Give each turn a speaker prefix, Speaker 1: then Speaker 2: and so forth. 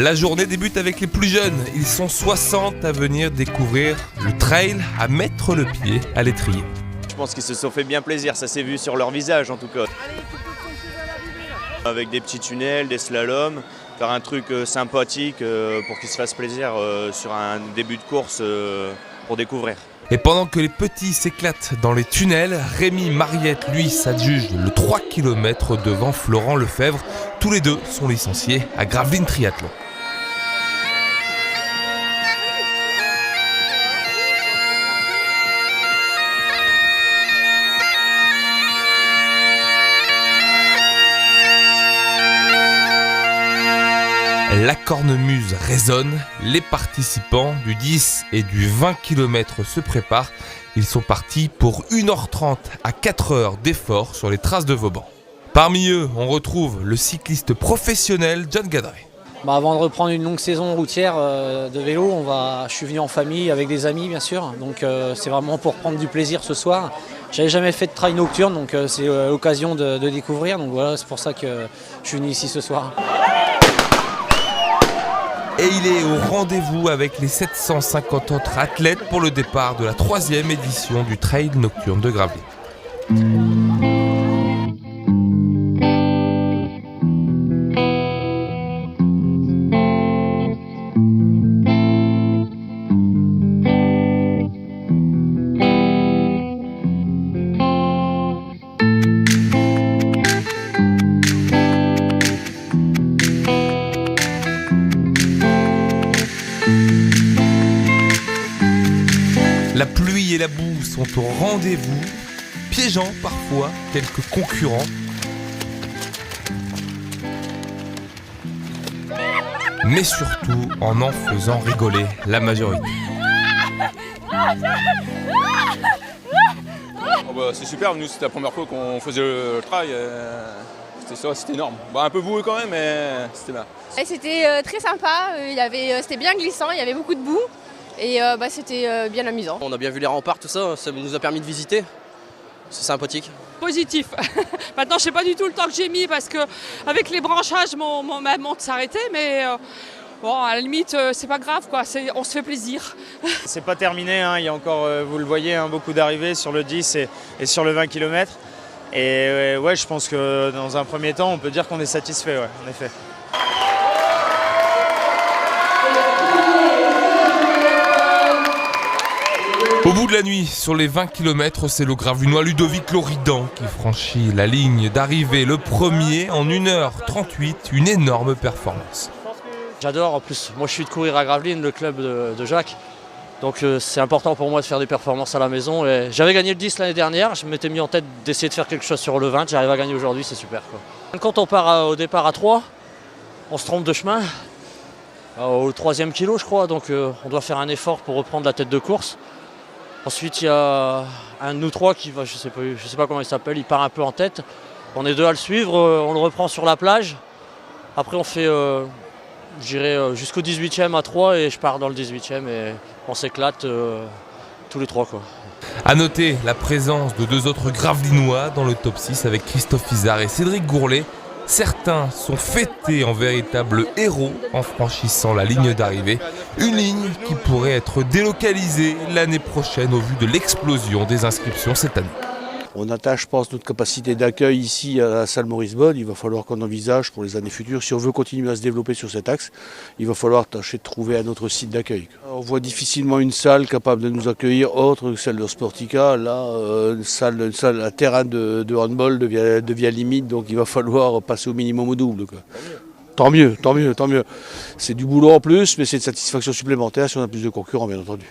Speaker 1: La journée débute avec les plus jeunes. Ils sont 60 à venir découvrir le trail, à mettre le pied à l'étrier.
Speaker 2: Je pense qu'ils se sont fait bien plaisir, ça s'est vu sur leur visage en tout cas. Avec des petits tunnels, des slaloms, faire un truc sympathique pour qu'ils se fassent plaisir sur un début de course pour découvrir.
Speaker 1: Et pendant que les petits s'éclatent dans les tunnels, Rémi Mariette, lui, s'adjuge le 3 km devant Florent Lefebvre. Tous les deux sont licenciés à Gravelines Triathlon. La cornemuse résonne, les participants du 10 et du 20 km se préparent. Ils sont partis pour 1h30 à 4h d'efforts sur les traces de Vauban. Parmi eux, on retrouve le cycliste professionnel John Gadret.
Speaker 3: Avant de reprendre une longue saison routière de vélo, je suis venu en famille avec des amis bien sûr. Donc c'est vraiment pour prendre du plaisir ce soir. J'avais jamais fait de trail nocturne, donc c'est l'occasion de découvrir. Donc voilà, c'est pour ça que je suis venu ici ce soir.
Speaker 1: Et il est au rendez-vous avec les 750 autres athlètes pour le départ de la 3e édition du Trail nocturne de Gravelines. La pluie et la boue sont au rendez-vous, piégeant parfois quelques concurrents. Mais surtout en faisant rigoler la majorité.
Speaker 4: C'est super, nous c'était la première fois qu'on faisait le trail. C'était énorme. Un peu boueux quand même, mais c'était bien.
Speaker 5: C'était très sympa, c'était bien glissant, il y avait beaucoup de boue. Et c'était bien amusant.
Speaker 6: On a bien vu les remparts, tout ça, ça nous a permis de visiter. C'est sympathique.
Speaker 7: Positif. Maintenant, je sais pas du tout le temps que j'ai mis parce que avec les branchages, ma montre s'arrêtait, mais bon, à la limite, c'est pas grave, quoi. On se fait plaisir.
Speaker 8: C'est pas terminé, hein. Il y a encore, vous le voyez, beaucoup d'arrivées sur le 10 et sur le 20 km. Et ouais, je pense que dans un premier temps, on peut dire qu'on est satisfait, ouais, en effet.
Speaker 1: Au bout de la nuit, sur les 20 km, c'est le Gravelinois Ludovic Loridan qui franchit la ligne d'arrivée, le premier en 1h38, une énorme performance.
Speaker 3: J'adore, en plus, moi je suis de courir à Gravelines, le club de Jacques. Donc c'est important pour moi de faire des performances à la maison. J'avais gagné le 10 l'année dernière, je m'étais mis en tête d'essayer de faire quelque chose sur le 20, j'arrive à gagner aujourd'hui, c'est super, quoi. Quand on part au départ à 3, on se trompe de chemin, au 3e kilo je crois, donc on doit faire un effort pour reprendre la tête de course. Ensuite, il y a un de nous trois qui va, je sais pas comment il s'appelle, il part un peu en tête. On est deux à le suivre, on le reprend sur la plage. Après, on fait, j'irai jusqu'au 18e à 3 et je pars dans le 18e et on s'éclate tous les trois, quoi.
Speaker 1: À noter la présence de deux autres Gravelinois dans le top 6 avec Christophe Izard et Cédric Gourlet. Certains sont fêtés en véritables héros en franchissant la ligne d'arrivée. Une ligne qui pourrait être délocalisée l'année prochaine au vu de l'explosion des inscriptions cette année.
Speaker 9: On attache, je pense, notre capacité d'accueil ici à la salle Maurice Bode. Il va falloir qu'on envisage pour les années futures, si on veut continuer à se développer sur cet axe, il va falloir tâcher de trouver un autre site d'accueil. On voit difficilement une salle capable de nous accueillir autre que celle de Sportica. Là, un terrain de handball devient limite, donc il va falloir passer au minimum au double, quoi. Tant mieux, tant mieux, tant mieux. C'est du boulot en plus, mais c'est une satisfaction supplémentaire si on a plus de concurrents, bien entendu.